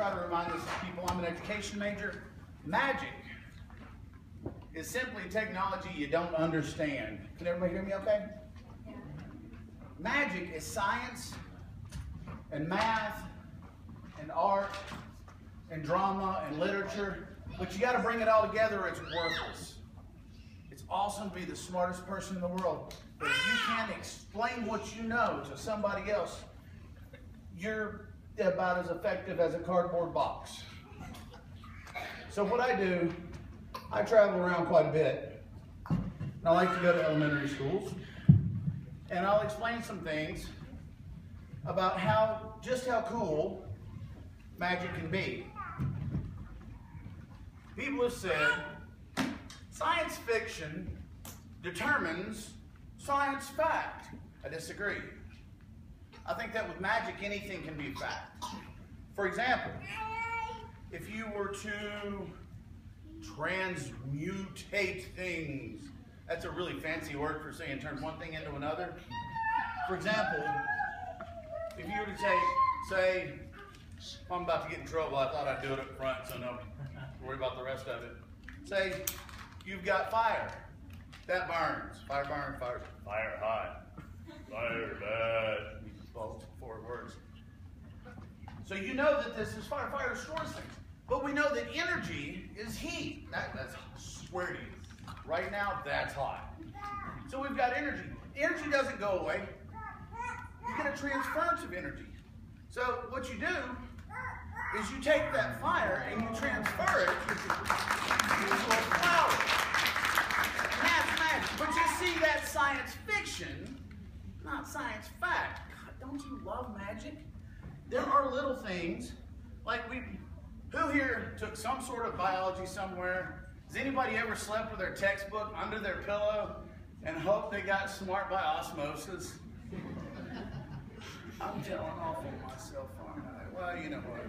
try to remind this to people. I'm an education major. Magic is simply technology you don't understand. Can everybody hear me okay? Magic is science and math and art and drama and literature, but you got to bring it all together or it's worthless. It's awesome to be the smartest person in the world, but if you can't explain what you know to somebody else, you're about as effective as a cardboard box. So what I do, I travel around quite a bit, and I like to go to elementary schools, and I'll explain some things about just how cool magic can be. People have said science fiction determines science fact. I disagree. I think that with magic, anything can be fact. For example, if you were to transmutate things, that's a really fancy word for saying turn one thing into another. For example, if you were to take, say, if I'm about to get in trouble, I thought I'd do it up front so no worry about the rest of it. Say you've got fire. That burns. Fire burns, fire hot. Fire bad. Both 4 words. So you know that this is fire. Fire destroys things. But we know that energy is heat. That's, I swear to you, right now, that's hot. So we've got energy. Energy doesn't go away. You get a transference of energy. So what you do is you take that fire and you transfer it into a flower. And that's magic. But you see, that's science fiction, not science fact. God, don't you love magic? There are little things, like who here took some sort of biology somewhere? Has anybody ever slept with their textbook under their pillow and hoped they got smart by osmosis? I'm telling off on myself, aren't I? Well, you know what?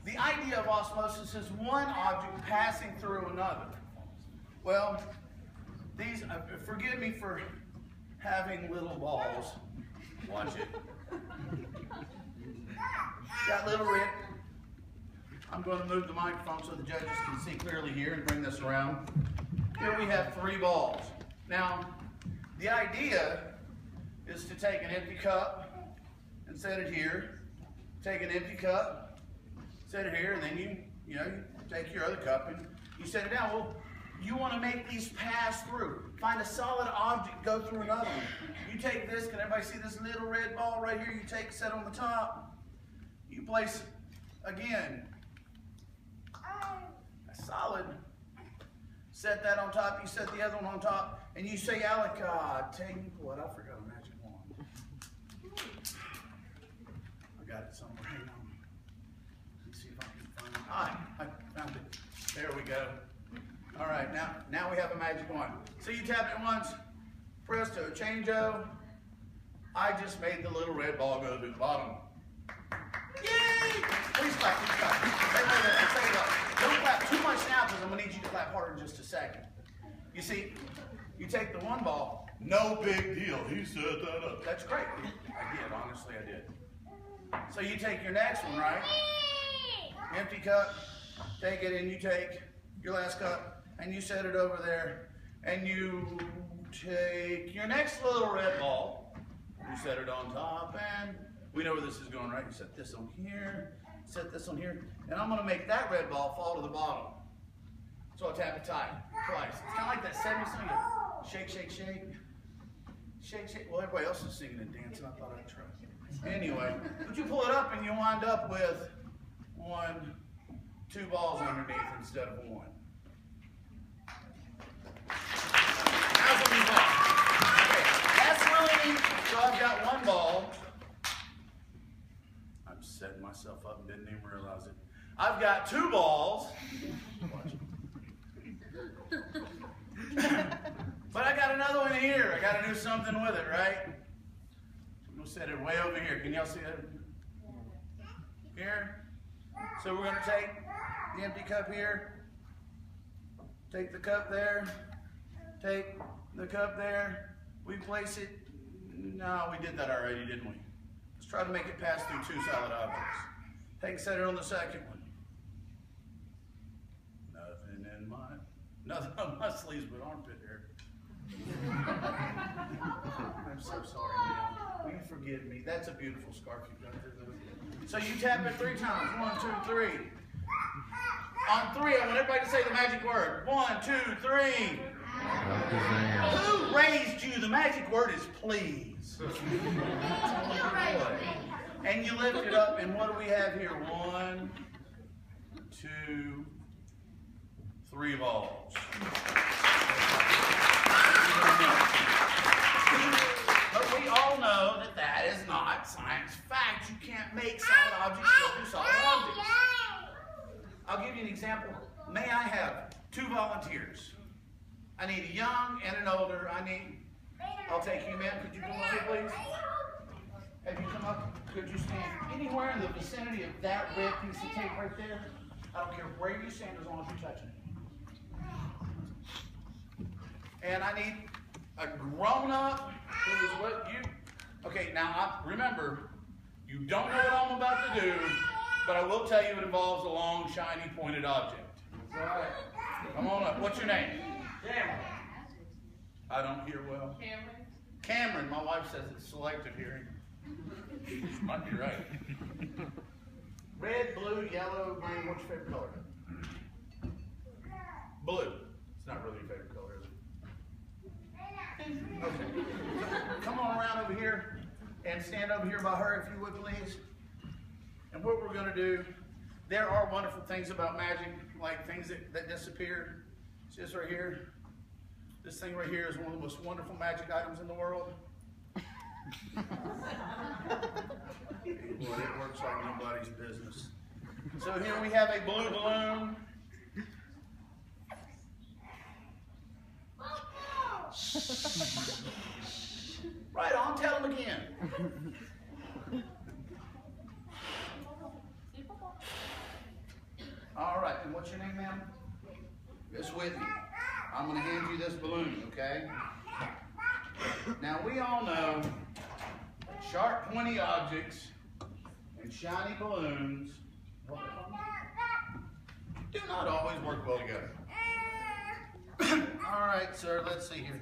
The idea of osmosis is one object passing through another. Well, these, forgive me for having little balls. Watch it. Got little Rick. I'm going to move the microphone so the judges can see clearly here and bring this around. Here we have 3 balls. Now, the idea is to take an empty cup and set it here. Take an empty cup, set it here, and then you take your other cup and you set it down. Well, you want to make these pass through. Find a solid object, go through another one. You take this, can everybody see this little red ball right here? You take, set on the top. You place, again, a solid. Set that on top, you set the other one on top, and you say, Alec, take what? I forgot a magic wand. I got it somewhere, hang on. Let me see if I can find it. I found it. There we go. All right, now we have a magic wand. So you tap it once, presto, changeo. I just made the little red ball go through the bottom. Yay! Please clap, please clap. Don't clap too much now because I'm going to need you to clap harder in just a second. You see, you take the one ball, no big deal. He set that up. That's great. I did, honestly I did. So you take your next one, right? Empty cup, take it and you take your last cup and you set it over there and you take your next little red ball, you set it on top and we know where this is going, right? You set this on here, set this on here, and I'm going to make that red ball fall to the bottom. So I'll tap it tight twice. It's kind of like that 70s song. Shake, shake, shake. Shake, shake. Well, everybody else is singing and dancing. I thought I'd try. Anyway, but you pull it up and you wind up with 2 balls underneath instead of 1. How's it move on? Okay, that's really neat. So I've got 1 ball. I'm setting myself up and didn't even realize it. I've got 2 balls. But I got another one here. I got to do something with it, right? I'm going to set it way over here. Can y'all see it? Here. So we're going to take the empty cup here. Take the cup there. Take the cup there. We place it. No, we did that already, didn't we? Let's try to make it pass through 2 solid objects. Take set it on the second one. Nothing on my sleeves but armpit hair. I'm so sorry, man. Will you forgive me? That's a beautiful scarf you got there, though. So you tap it 3 times. 1, 2, 3. On 3, I want everybody to say the magic word. 1, 2, 3. Who raised you? The magic word is please. And you lift it up, and what do we have here? 1, 2, 3 balls. But we all know that that is not science fact. You can't make solid objects go through solid objects. I'll give you an example. May I have 2 volunteers? I need a young and an older. I'll take you, man. Could you come up here, please? Have you come up? Could you stand anywhere in the vicinity of that red piece of tape right there? I don't care where you stand as long as you're touching it. And I need a grown-up who is what you... Okay, now remember, you don't know what I'm about to do, but I will tell you it involves a long, shiny, pointed object. All right. Come on up. What's your name? Cameron. I don't hear well. Cameron. Cameron. My wife says it's selective hearing. She might be right. Red, blue, yellow, green. What's your favorite color? Blue. It's not really your favorite color, is it? Okay. Come on around over here and stand over here by her, if you would, please. And what we're going to do, there are wonderful things about magic, like things that disappear. It's just right here. This thing right here is one of the most wonderful magic items in the world. Boy, it works like nobody's business. So here we have a blue balloon. Right on, tell them again. All right, and what's your name, ma'am? Miss Whitney. I'm going to hand you this balloon, okay? Now, we all know that sharp, pointy objects and shiny balloons do not always work well together. All right, sir, let's see here.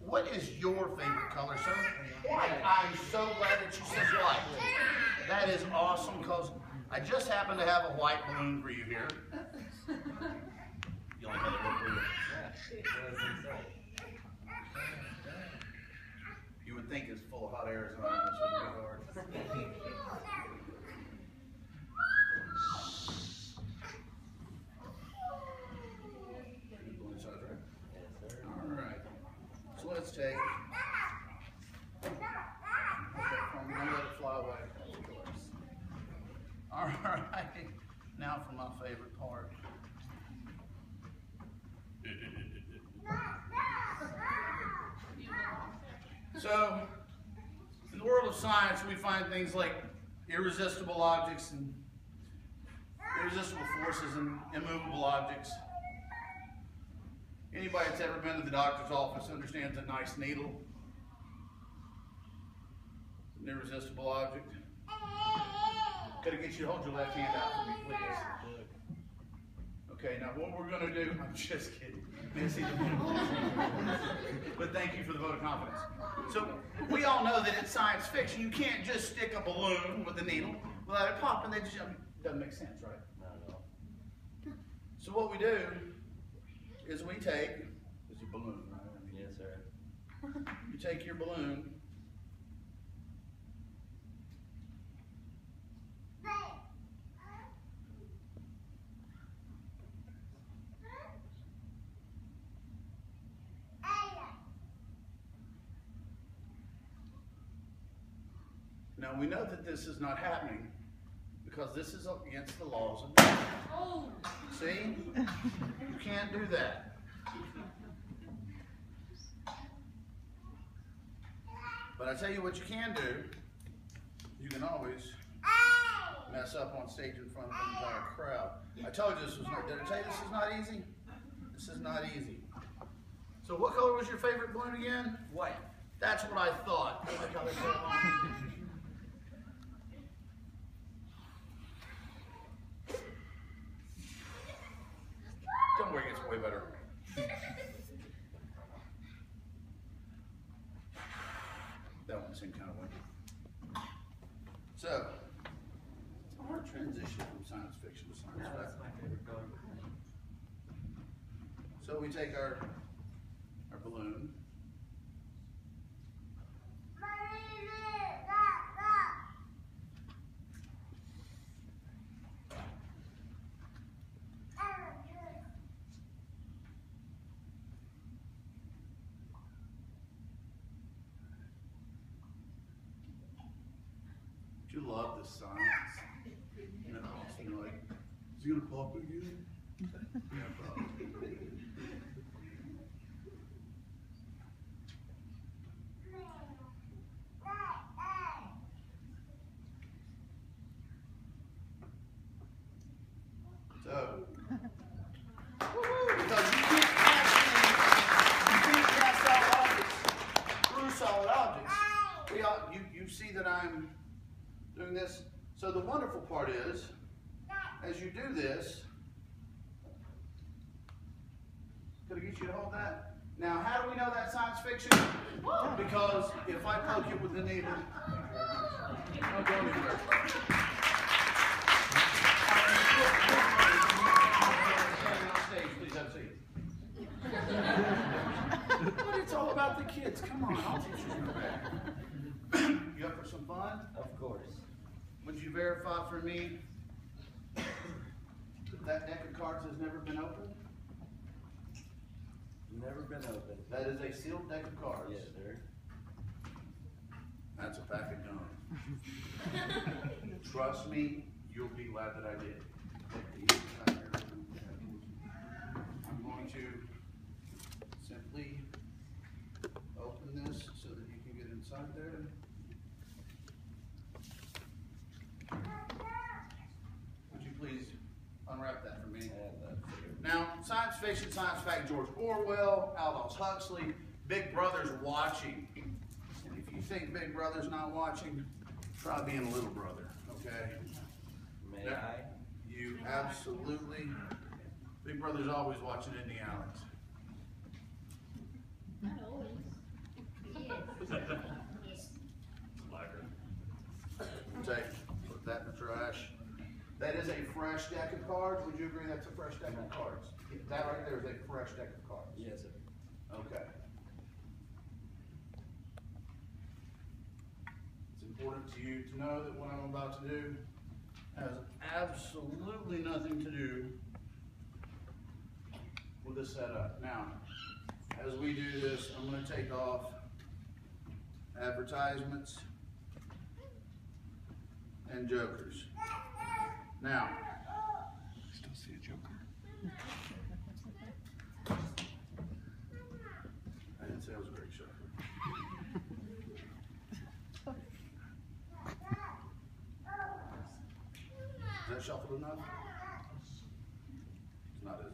What is your favorite color, sir? White. I'm so glad that you said white. That is awesome, because I just happen to have a white balloon for you here. You like how they work with it? You would think it's full of hot air, so this would be hard. All right. So let's take. I'm going to let it fly away. All right. Now for my favorite part. So, in the world of science, we find things like irresistible objects and irresistible forces and immovable objects. Anybody that's ever been to the doctor's office understands a nice needle. An irresistible object. Could I get you to hold your left hand out for me, please? Okay, now what we're going to do, I'm just kidding. But thank you for the vote of confidence. So we all know that in science fiction, you can't just stick a balloon with a needle without it popping. It doesn't make sense, right? Not at all. So what we do is we take, this is a balloon, right? Yes, sir. You take your balloon, now we know that this is not happening because this is against the laws of nature. See? You can't do that. But I tell you what you can do. You can always mess up on stage in front of an entire crowd. I told you this was not, did I tell you this is not easy? This is not easy. So what color was your favorite balloon again? White. That's what I thought. way better. That one seemed kind of windy. So, it's a hard transition from science fiction to science fiction. That's my favorite color. So we take our balloon. You love the science. You know, so you're like, is he gonna pop again? Yeah, probably. So, because you can't cast out objects through solid objects. You see that I'm doing this. So the wonderful part is, as you do this, could I get you to hold that? Now, how do we know that's science fiction? Because if I poke you with the needle, don't go anywhere. Please have a seat. But it's all about the kids. Come on, I'll teach you back. You up for some fun? Of course. Would you verify for me that deck of cards has never been opened? Never been opened. That is a sealed deck of cards. Yes, sir. That's a pack of gum. Trust me, you'll be glad that I did. I'm going to simply open this so that you can get inside there. Would you please unwrap that for me? Now, science fiction, science fact, George Orwell, Aldous Huxley, Big Brother's watching. And if you think Big Brother's not watching, try being a little brother, okay? May I? You absolutely, Big Brother's always watching in the Alex. Not always. Yes. Take, put that in the trash. That is a fresh deck of cards. Would you agree that's a fresh deck of cards? That right there is a fresh deck of cards. Yes, sir. Okay. It's important to you to know that what I'm about to do has absolutely nothing to do with the setup. Now, as we do this, I'm going to take off advertisements and jokers. Now, Still see a joker. I didn't say it was a great show. Is that shuffled enough? It's not, is it?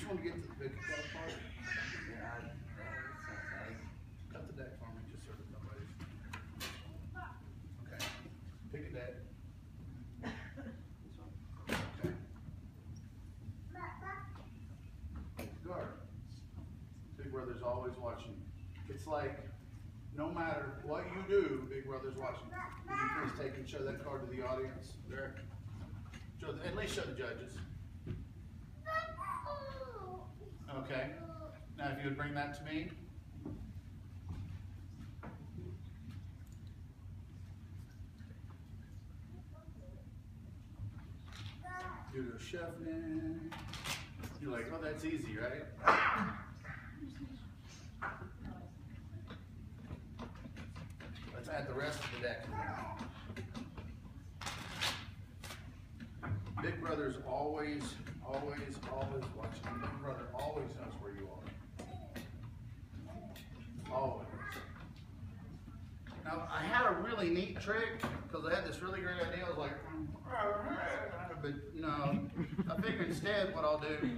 Want to get to the big club part? Yeah, that sounds nice. Cut the deck for me, just so that nobody's. Okay. Pick a deck. This one. Okay. Guard. Big Brother's always watching. It's like, no matter what you do, Big Brother's watching. Would you please take and show that card to the audience? There. Show at least show the judges. Okay. Now if you would bring that to me. Do a shuffling. You're like, oh, that's easy, right? Let's add the rest of the deck. Big brother's always watching. Big brother always knows where you are. Always. Now, I had a really neat trick, because I had this really great idea. I was like, but, you know, I figured instead what I'll do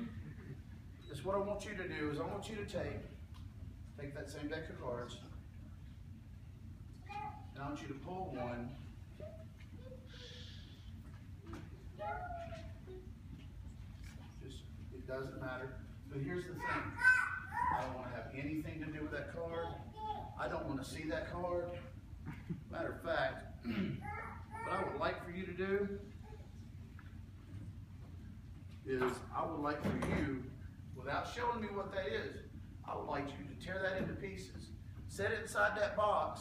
is what I want you to do is I want you to take that same deck of cards, and I want you to pull one. Just, it doesn't matter. But here's the thing. I don't want to have anything to do with that card. I don't want to see that card. Matter of fact, what I would like for you to do is I would like for you, without showing me what that is, I would like you to tear that into pieces. Set it inside that box.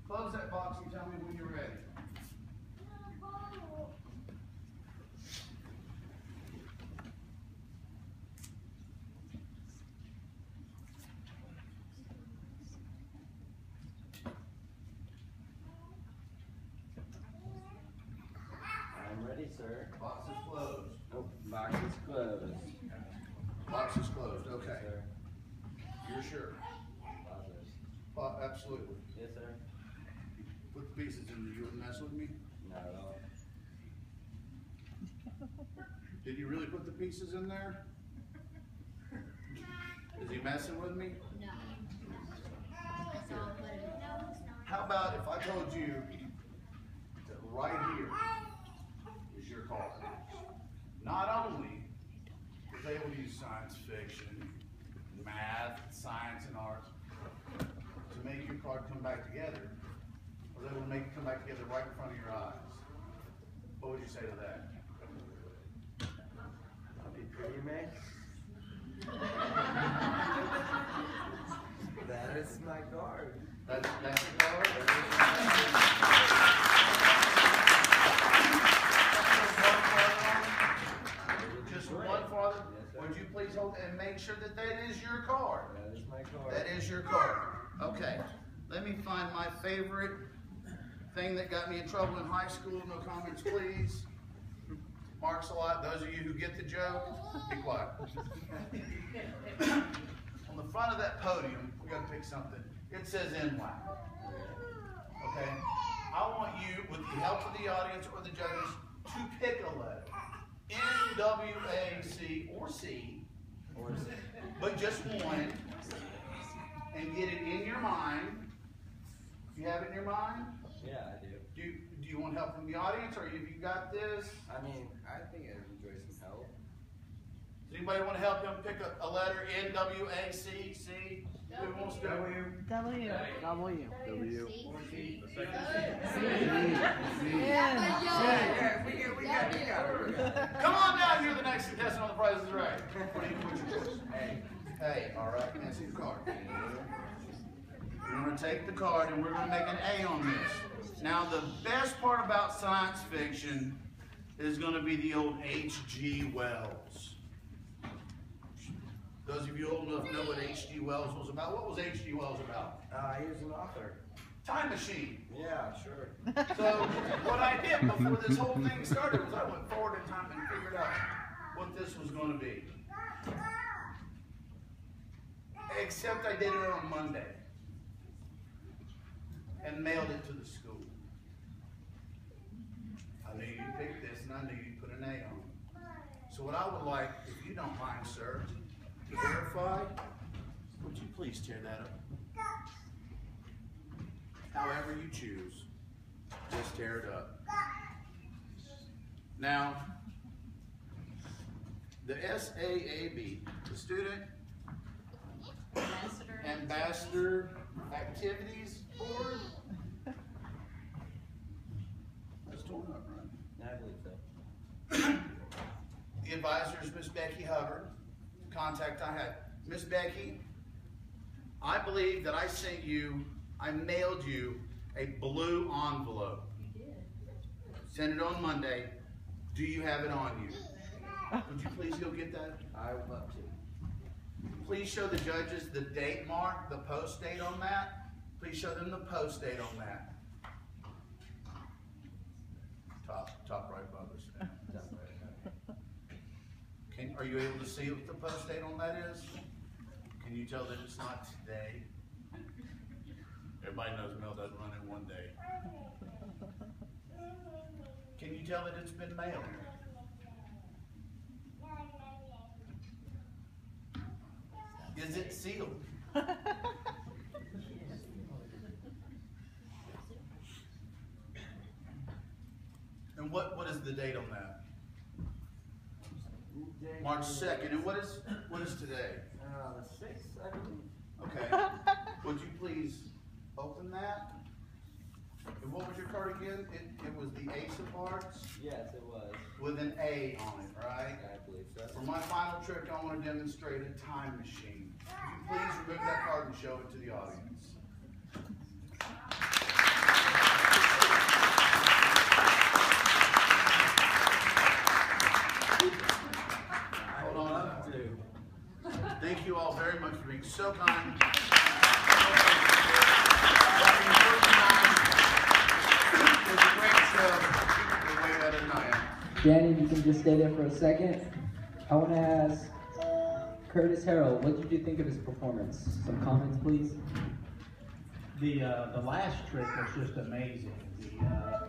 Close that box and tell me when you're ready. I'm ready, sir. Box is closed. Oh, box is closed. Box is closed. Okay. Yes, sir. You're sure? Positive. Absolutely. Yes, sir. Put the pieces in there. You wouldn't mess with me? Not at all. Did you really put the pieces in there? Is he messing with me? No. That's all put it. No, it's not. How about if I told you that right here is your card? Not only was they able to use science fiction, math, science, and art to make your card come back together, or they will make it come back together right in front of your eyes. What would you say to that? I'll be pretty man. That is my card. That's your card? Just one farther. Yes, sir. Would you please hold and make sure that that is your card? That is my card. That is your card. Okay. Let me find my favorite thing that got me in trouble in high school. No comments, please. Marks a lot. Those of you who get the joke, be quiet. On the front of that podium, we got to pick something. It says NWACC. Okay? I want you, with the help of the audience or the judges, to pick a letter. NWACC or C, but just one, and get it in your mind. You have it in your mind? Yeah, I do. Do you want help from the audience, or have you got this? I mean, I think I'd enjoy some help. Does anybody want to help him pick a letter? NWACC, C? Who wants to do it? W. W. W. Come on down, you're the next contestant on The Price is Right. What's your choice? Hey, all right, Nancy, the card. We're going to take the card and we're going to make an A on this. Now, the best part about science fiction is going to be the old H.G. Wells. Those of you old enough know what H.G. Wells was about. What was H.G. Wells about? He was an author. Time machine. Yeah, sure. So what I did before this whole thing started was I went forward in time and figured out what this was going to be. Except I did it on Monday and mailed it to the school. I knew you'd pick this and I knew you'd put an A on it. So what I would like, if you don't mind, sir, to verify, would you please tear that up? However you choose, just tear it up. Now, the SAAB, the Student Ambassador Activities Board. That's torn up, right? I believe so. The advisor is Miss Becky Hubbard. Contact I had. Miss Becky, I believe that I mailed you a blue envelope. You did. Sent it on Monday. Do you have it on you? Would you please go get that? I would love to. Please show the judges the date mark, the post date on that. Please show them the post date on that. Top right above us. Are you able to see what the post date on that is? Can you tell that it's not today? Everybody knows mail doesn't run in one day. Can you tell that it's been mailed? Is it sealed? And what is the date on that? March 2nd. And what is today? The 6th, I believe. Okay. Would you please open that? And what was your card again? It was the Ace of Hearts Yes, it was. with an A on it, right? I believe so. For my final trick, I want to demonstrate a time machine. Would you please remove that card and show it to the audience? Hold on. Thank you all very much for being so kind. It was a great show. You're way better than I am. Danny, you can just stay there for a second. I want to ask Curtis Harrell, what did you think of his performance? Some comments, please. The last trick was just amazing.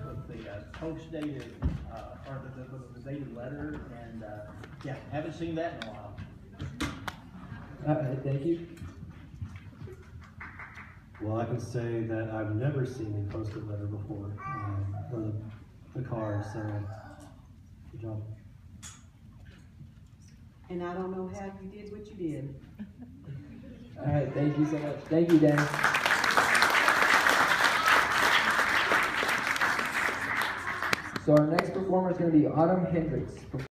With the post-dated, or the dated letter, and yeah, haven't seen that in a while. All right, thank you. Well, I can say that I've never seen a posted letter before, or the card, so good job. And I don't know how you did what you did. All right, thank you so much. Thank you, Danny. So our next performer is going to be Autumn Hendricks.